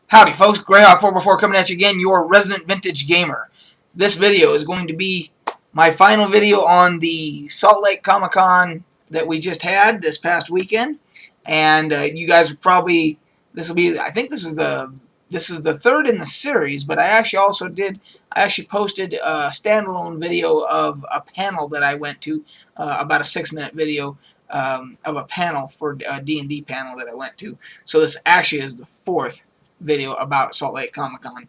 Howdy folks, Greyhawk4x4 coming at you again, your resident vintage gamer. This video is going to be my final video on the Salt Lake Comic Con that we just had this past weekend. And you guys are probably, I think this is the third in the series, but I actually posted a standalone video of a panel that I went to, about a 6-minute video of a panel for a D&D panel that I went to. So this actually is the fourth video about Salt Lake Comic Con.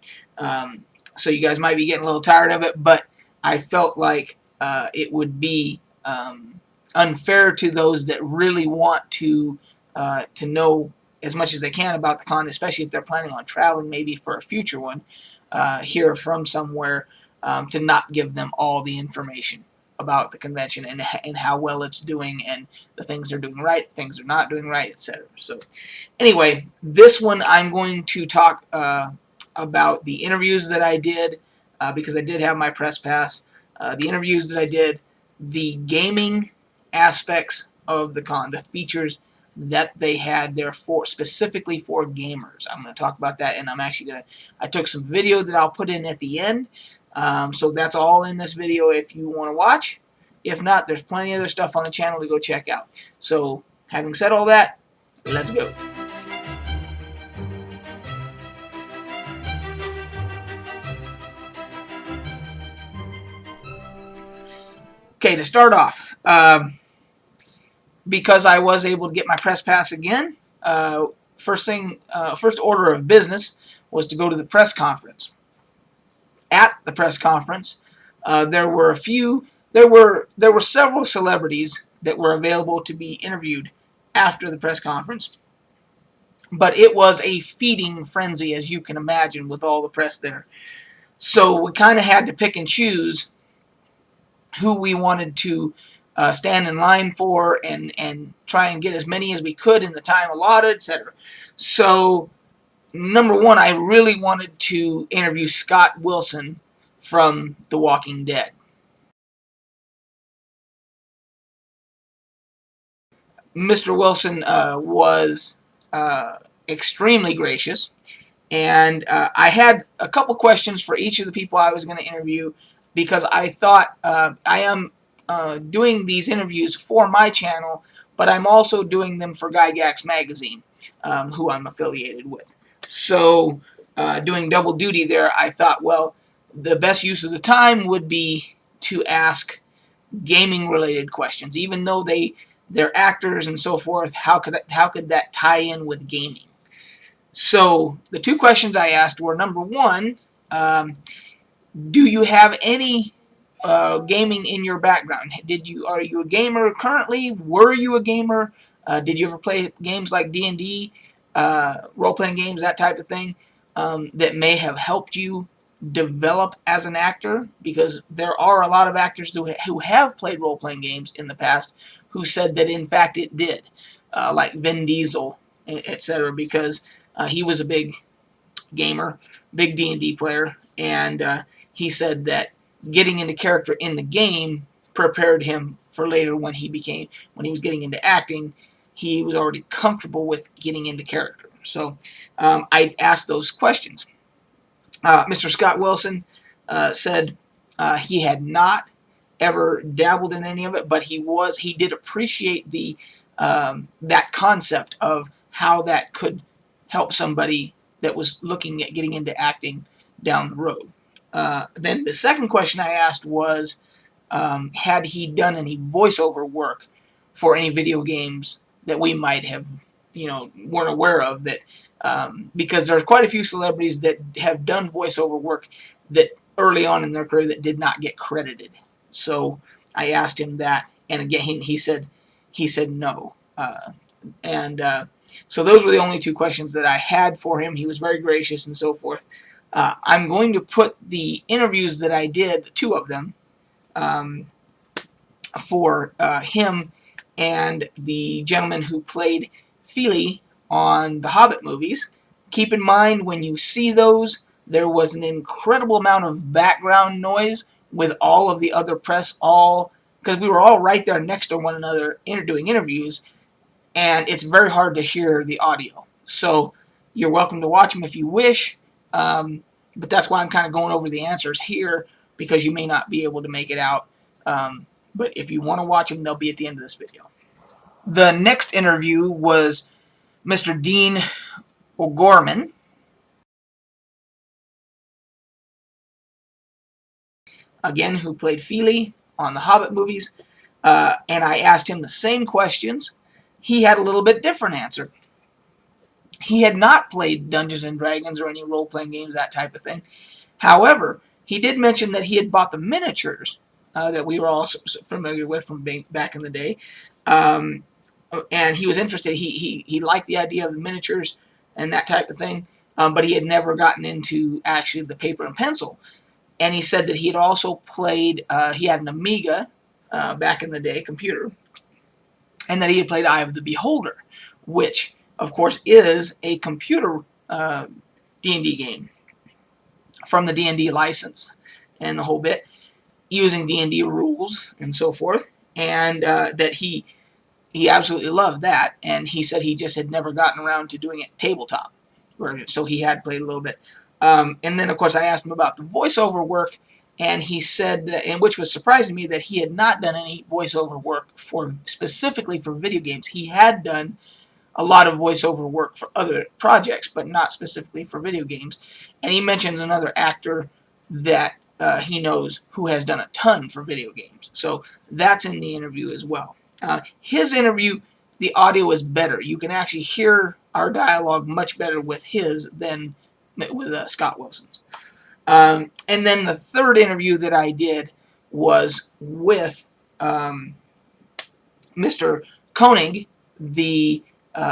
So you guys might be getting a little tired of it, but I felt like it would be unfair to those that really want to know as much as they can about the con, especially if they're planning on traveling maybe for a future one here from somewhere, to not give them all the information about the convention and how well it's doing and the things they're doing right, things they're not doing right, etc. So anyway, this one I'm going to talk about the interviews that I did, because I did have my press pass, the interviews that I did, the gaming aspects of the con, the features that they had there for specifically for gamers. I'm going to talk about that, and I took some video that I'll put in at the end. So that's all in this video if you want to watch. If not, there's plenty of other stuff on the channel to go check out. So having said all that, let's go. Okay, to start off, because I was able to get my press pass again, first order of business was to go to the press conference. At the press conference, there were several celebrities that were available to be interviewed after the press conference, but it was a feeding frenzy, as you can imagine, with all the press there. So we kind of had to pick and choose who we wanted to stand in line for and try and get as many as we could in the time allotted, etc. So number one, I really wanted to interview Scott Wilson from The Walking Dead. Mr. Wilson was extremely gracious, and I had a couple questions for each of the people I was going to interview, because I thought I am doing these interviews for my channel, but I'm also doing them for Gygax Magazine, who I'm affiliated with. So doing double duty there, I thought, well, the best use of the time would be to ask gaming-related questions. Even though they're actors and so forth, how could that tie in with gaming? So the two questions I asked were, number one, do you have any gaming in your background? Are you a gamer currently? Were you a gamer? Did you ever play games like D&D, role-playing games, that type of thing, that may have helped you develop as an actor? Because there are a lot of actors who have played role-playing games in the past who said that in fact it did, like Vin Diesel, etc., because he was a big gamer, big D&D player, and he said that getting into character in the game prepared him for later when he was getting into acting. He was already comfortable with getting into character. So I asked those questions. Mr. Scott Wilson said he had not ever dabbled in any of it, but he did appreciate the that concept of how that could help somebody that was looking at getting into acting down the road. Then the second question I asked was, had he done any voiceover work for any video games that we might have, weren't aware of, that because there's quite a few celebrities that have done voiceover work that early on in their career that did not get credited. So I asked him that, and again he said no. So those were the only two questions that I had for him. He was very gracious and so forth. I'm going to put the interviews that I did, the two of them, for him and the gentleman who played Fili on the Hobbit movies. Keep in mind, when you see those, there was an incredible amount of background noise with all of the other press, because we were all right there next to one another doing interviews, and it's very hard to hear the audio. So You're welcome to watch them if you wish, but that's why I'm kind of going over the answers here, because you may not be able to make it out. But if you want to watch them, they'll be at the end of this video. The next interview was Mr. Dean O'Gorman, again, who played Fili on the Hobbit movies, and I asked him the same questions. He had a little bit different answer. He had not played Dungeons and Dragons or any role-playing games, that type of thing. However, he did mention that he had bought the miniatures that we were all familiar with from back in the day, and he was interested. He liked the idea of the miniatures and that type of thing, but he had never gotten into actually the paper and pencil. And he said that he had also played, he had an Amiga back in the day, computer, and that he had played Eye of the Beholder, which, of course, is a computer D&D game from the D&D license and the whole bit, using D&D rules and so forth, and that he absolutely loved that, and he said he just had never gotten around to doing it tabletop, so he had played a little bit. And then, of course, I asked him about the voiceover work, and he said that, and which was surprising to me, that he had not done any voiceover work specifically for video games. He had done a lot of voiceover work for other projects, but not specifically for video games. And he mentions another actor that he knows who has done a ton for video games. So that's in the interview as well. His interview, the audio is better. You can actually hear our dialogue much better with his than with Scott Wilson's. And then the third interview that I did was with Mr. Koenig, the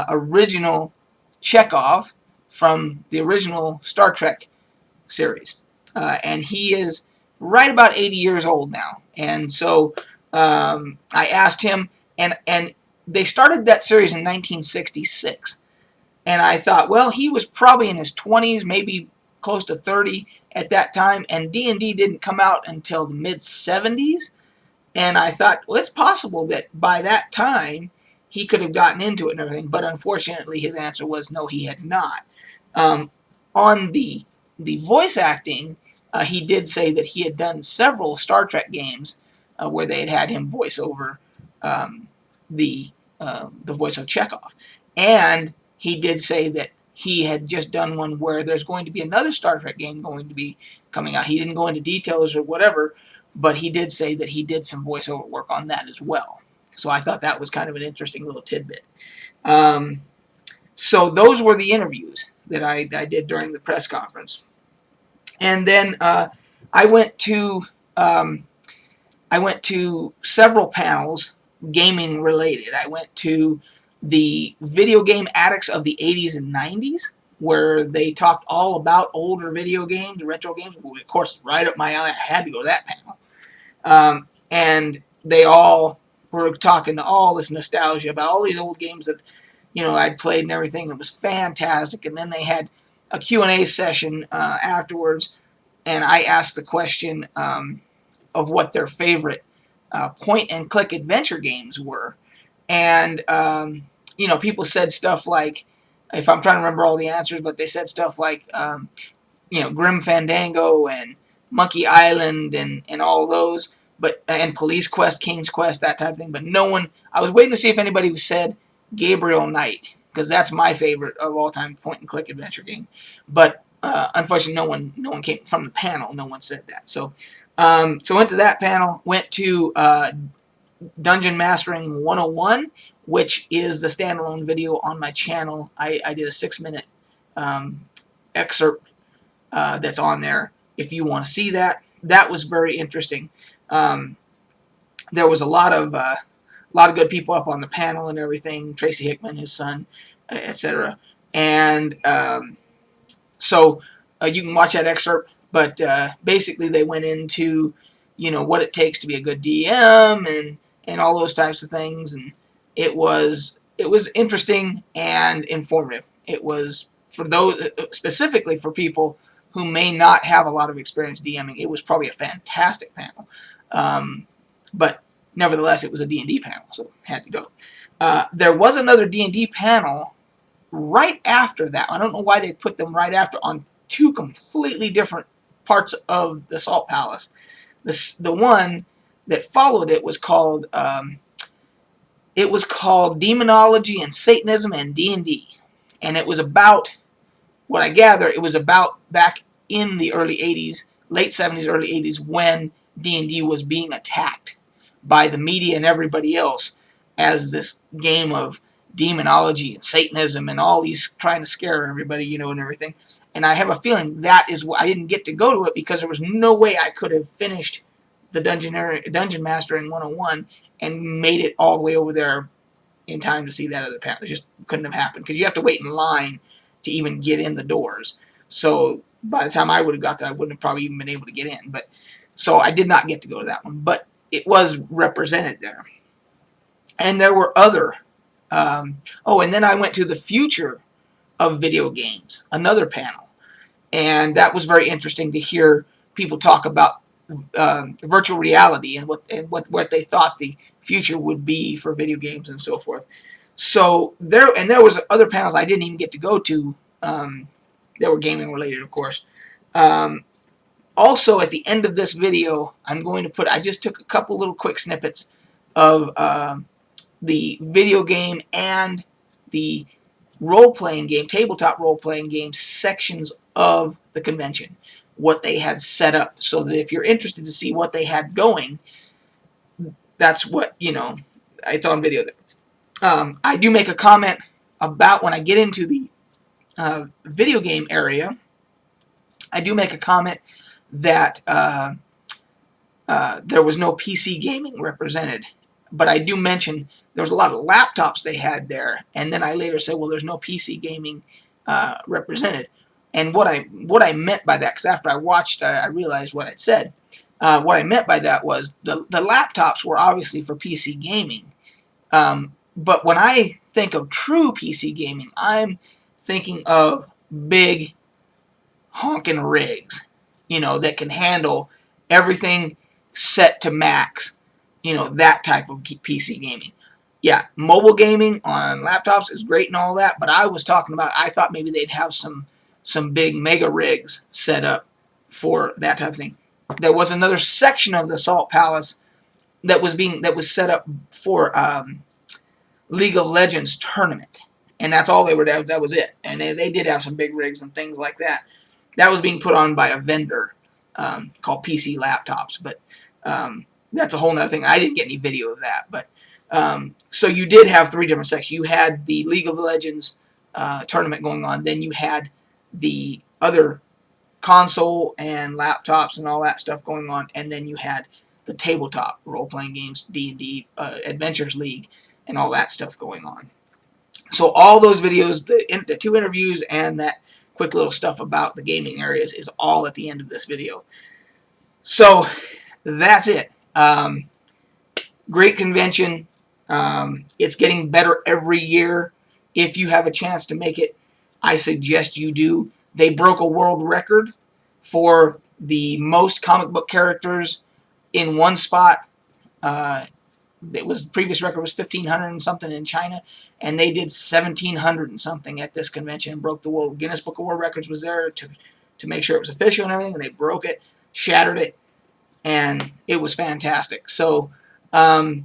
original Chekhov from the original Star Trek series. And he is right about 80 years old now. And so I asked him, and they started that series in 1966. And I thought, well, he was probably in his 20s, maybe close to 30 at that time, and D&D didn't come out until the mid-70s. And I thought, well, it's possible that by that time he could have gotten into it and everything, but unfortunately his answer was no, he had not. On the voice acting, he did say that he had done several Star Trek games where they had him voice over the voice of Chekhov. And he did say that he had just done one where there's going to be another Star Trek game going to be coming out. He didn't go into details or whatever, but he did say that he did some voiceover work on that as well. So I thought that was kind of an interesting little tidbit. So those were the interviews that I did during the press conference. And then I went to several panels gaming related. I went to the Video Game Addicts of the 80s and 90s, where they talked all about older video games, retro games. Of course, right up my alley. I had to go to that panel. And they all were talking to all this nostalgia about all these old games that, you know, I'd played and everything. It was fantastic. And then they had a Q&A session afterwards, and I asked the question of what their favorite point-and-click adventure games were. And, you know, people said stuff like, if I'm trying to remember all the answers, but they said stuff like, you know, Grim Fandango and Monkey Island and all those, but and Police Quest, King's Quest, that type of thing. But no one, I was waiting to see if anybody said Gabriel Knight, because that's my favorite of all time point-and-click adventure game. But unfortunately, no one came from the panel. No one said that. So, so went to that panel. Went to Dungeon Mastering 101, which is the standalone video on my channel. I did a 6-minute excerpt that's on there if you want to see that. That was very interesting. There was a lot of good people up on the panel and everything. Tracy Hickman, his son, etc. And so you can watch that excerpt. But basically, they went into, you know, what it takes to be a good DM and all those types of things, and it was interesting and informative. It was for those, specifically for people who may not have a lot of experience DMing. It was probably a fantastic panel, but nevertheless, it was a D&D panel, so had to go. There was another D&D panel right after that, I don't know why they put them right after on two completely different parts of the Salt Palace. The one that followed it was called Demonology and Satanism and D&D, and it was about, what I gather, it was about back in the early 80s, late 70s, early 80s, when D&D was being attacked by the media and everybody else as this game of demonology and Satanism and all these trying to scare everybody, you know, and everything. And I have a feeling that is why I didn't get to go to it, because there was no way I could have finished the Dungeon Mastering 101 and made it all the way over there in time to see that other panel. It just couldn't have happened, because you have to wait in line to even get in the doors. So by the time I would have got there, I wouldn't have probably even been able to get in. But so I did not get to go to that one, but it was represented there. And there were other. Oh, and then I went to the future of video games, another panel, and that was very interesting to hear people talk about virtual reality and what they thought the future would be for video games and so forth. So there was other panels I didn't even get to go to. That were gaming related, of course. Also, at the end of this video, I'm going to put. I just took a couple little quick snippets of the video game and the role-playing game, tabletop role-playing game sections of the convention, what they had set up, so that if you're interested to see what they had going, that's what, you know, it's on video there. I do make a comment about when I get into the video game area. I do make a comment that there was no PC gaming represented, but I do mention there was a lot of laptops they had there, and then I later said, well, there's no PC gaming represented. And what I meant by that, because after I watched, I realized what I'd said. What I meant by that was the laptops were obviously for PC gaming, but when I think of true PC gaming, I'm thinking of big honking rigs, you know, that can handle everything set to max, you know, that type of PC gaming. Yeah, mobile gaming on laptops is great and all that, but I was talking about, I thought maybe they'd have some big mega rigs set up for that type of thing. There was another section of the Salt Palace that was set up for League of Legends tournament, and that's all they were. That was it. And they did have some big rigs and things like that. That was being put on by a vendor called PC Laptops, but that's a whole nother thing. I didn't get any video of that, but so you did have three different sections. You had the League of Legends tournament going on, then you had the other console and laptops and all that stuff going on, and then you had the tabletop role-playing games, D&D, Adventures League, and all that stuff going on. So all those videos, the two interviews and that quick little stuff about the gaming areas is all at the end of this video. So that's it. Great convention. It's getting better every year. If you have a chance to make it, I suggest you do. They broke a world record for the most comic book characters in one spot. The previous record was 1,500 and something in China, and they did 1,700 and something at this convention and broke the world. Guinness Book of World Records was there to make sure it was official and everything, and they broke it, shattered it, and it was fantastic. So I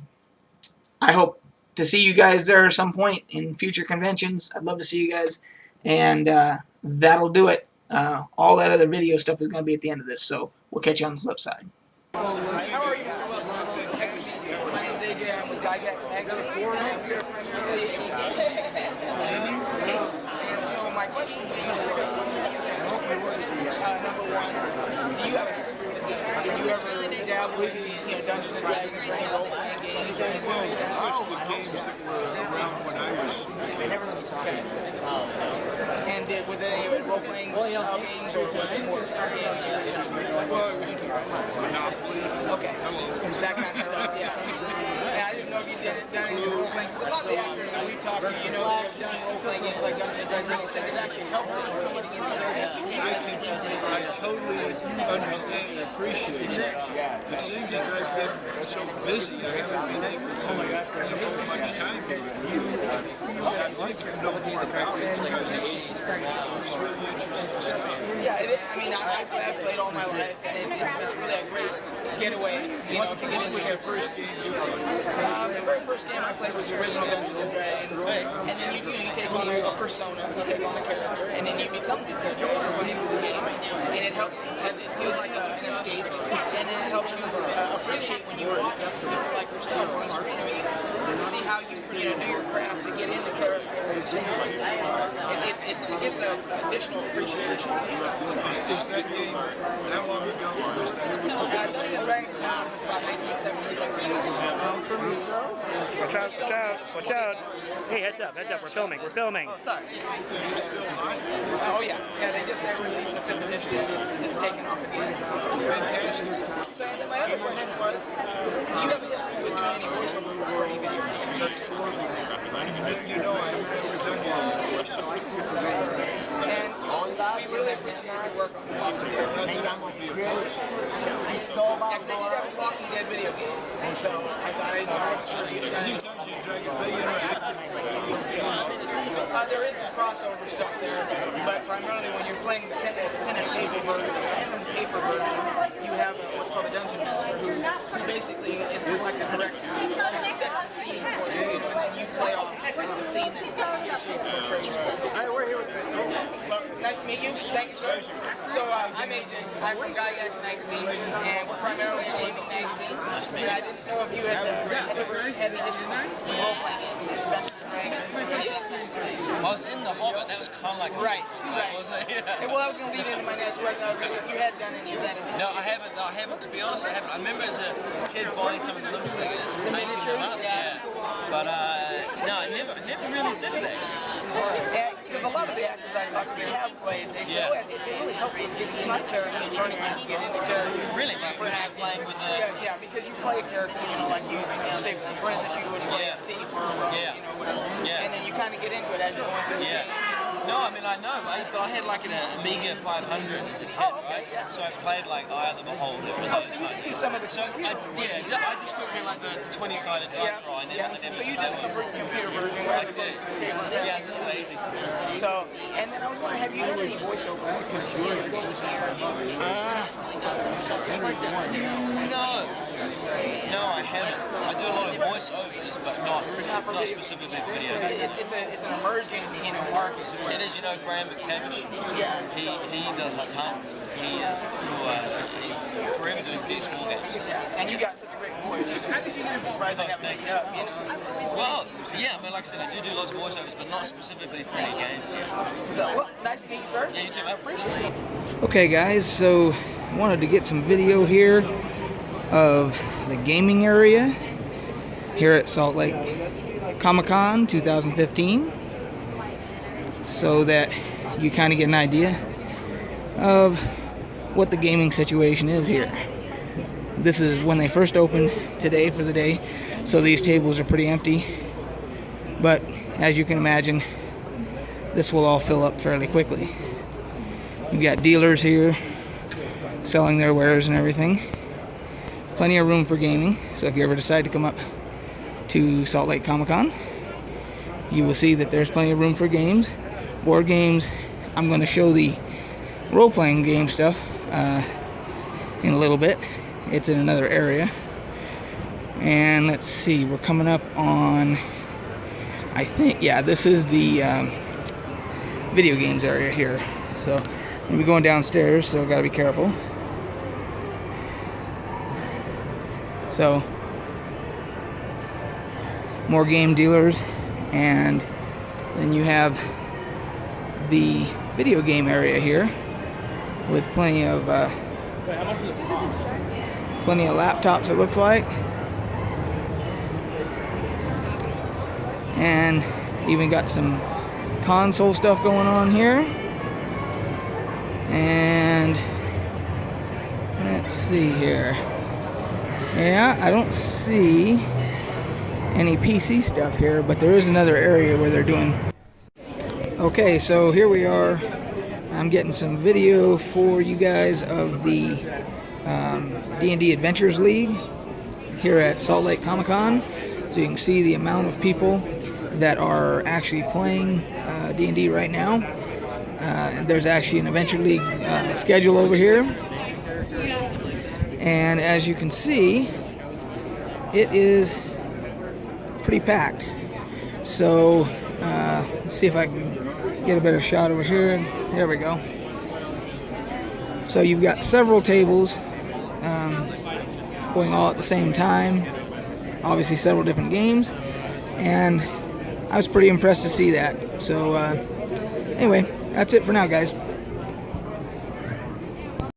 hope to see you guys there at some point in future conventions. I'd love to see you guys, and that'll do it. All that other video stuff is going to be at the end of this, so we'll catch you on the flip side. How are you, Mr. Wilson? I'm with Texas. My name's AJ. I'm with Gygax Magazine. We are primarily a gaming magazine. And so my question is, number one, do you have a history with this? Did you ever dabble in Dungeons and Dragons or any role-playing games? Well, just the games that were around when I was a kid. Okay. And was it any role-playing style games, or was it more games that type of thing? Well, it was Monopoly. Okay. That kind of stuff, yeah. Yeah, I didn't know if you did any role-playing. Because a lot of the actors that we've talked to, you know, that have done role-playing games like Dungeons and Dragons, they said it actually helped them getting into their I totally understand understand and appreciate it. It seems as though I've been so busy, I haven't been able to devote much time to it. I'd like to know more about it because it's really interesting stuff. Yeah, I mean, I've played all my life, and it's really a great getaway, you know, to get into. What was the first game you played? The very first game I played was the original Dungeons and Dragons, and then you take on a persona, you take on the character, and then you become the character as you're playing through the game, and it helps. It feels like an escape, and then it helps you appreciate when you watch people like yourself on screen. I mean, see how you do your craft to get into character and things like that. It gives an additional appreciation. So, Is that game, how long ago was that? Dungeons and Dragons now since about 1975. Watch out, watch out, watch out. Hey, heads up, we're filming, we're filming. Oh, sorry. You're still not? Oh yeah, they just released the 5th edition and it's taken off again. So, Fantastic. so and then my other question was, do you have a history with doing any voiceover for any video games or things like that? You know, I've never done that before, so And we really appreciate your work on The Walking Dead. that would be a plus. Yeah, 'cause they did have a Walking Dead video game, and so I thought I wasn't sure you'd have done it. Dungeons and Dragons, they interact. There is some crossover stuff there, but primarily when you're playing the pen and paper version, you have what's called a dungeon master who basically is kind of like the director and sets the scene for you, and then you play off the scene that he or she portrays. Well, nice to meet you. Thank you, sir. So I'm AJ. I'm from Gygax Magazine, and we're primarily a gaming magazine. And I didn't know if you had ever had any history with role-playing games like Dungeons and Dragons or any of that type of thing. I was in The Hobbit, that was kind of like Right. Was it? Yeah. And, well, I was going to lead into my next question. I was like, if you had done any of that. No, I haven't, to be honest, I haven't. I remember as a kid buying some of the little figures and painting them up, miniatures, yeah. But no, I never really did it actually. Because a lot of the actors I talked to, they have played. They said, Yeah. it really helped with getting into character and learning how to get into character. Really, like For when an I acting. playing with the Yeah, because you play a character, like you say, for instance, you would play a thief or a rogue, Yeah. whatever. Yeah. And then you kind of get into it as you're going through the Yeah. game. No, I mean I know, but I had like an Amiga 500 as a kid, Oh, okay, right? yeah. So I played like Eye of the Beholder with those So you kind did do some of the So I just thought it'd be like the 20-sided dice roll. I never So you did did that the one. computer version as opposed to the paper. Yeah, it's just lazy. So, and then I was wondering, have you done any voiceovers? No, I haven't. I do a lot of voiceovers, but not specifically for video games. It's an emerging, market. It is, Graham McTavish. Yeah. He does a ton. He's forever doing PS4 games. Yeah, and you got such a great voice. I'm surprised I haven't picked it up, Well, yeah, I mean, like I said, I do lots of voiceovers, but not specifically for any games. So, well, nice to meet you, sir. Yeah, you too, man. Appreciate it. Okay guys, so I wanted to get some video here of the gaming area here at Salt Lake Comic-Con 2015 so that you kind of get an idea of what the gaming situation is here. This is when they first opened today for the day, so these tables are pretty empty, but as you can imagine, this will all fill up fairly quickly. You've got dealers here selling their wares and everything. Plenty of room for gaming, so if you ever decide to come up to Salt Lake Comic-Con, you will see that there's plenty of room for games, board games. I'm going to show the role-playing game stuff in a little bit. It's in another area. And let's see, we're coming up on, I think, yeah, this is the video games area here. So we'll be going downstairs, so gotta be careful. So more game dealers, and then you have the video game area here with plenty of laptops, it looks like, and even got some console stuff going on here. And let's see here. Yeah, I don't see any PC stuff here, but there is another area where they're doing. Okay, so here we are. I'm I'm getting some video for you guys of the D&D Adventures League here at Salt Lake Comic Con, so you can see the amount of people that are actually playing D&D right now. And there's actually an Adventure League schedule over here, and as you can see, it is pretty packed. So let's see if I can get a better shot over here. There we go. So you've got several tables going all at the same time, obviously several different games, and I was pretty impressed to see that. So anyway, that's it for now, guys.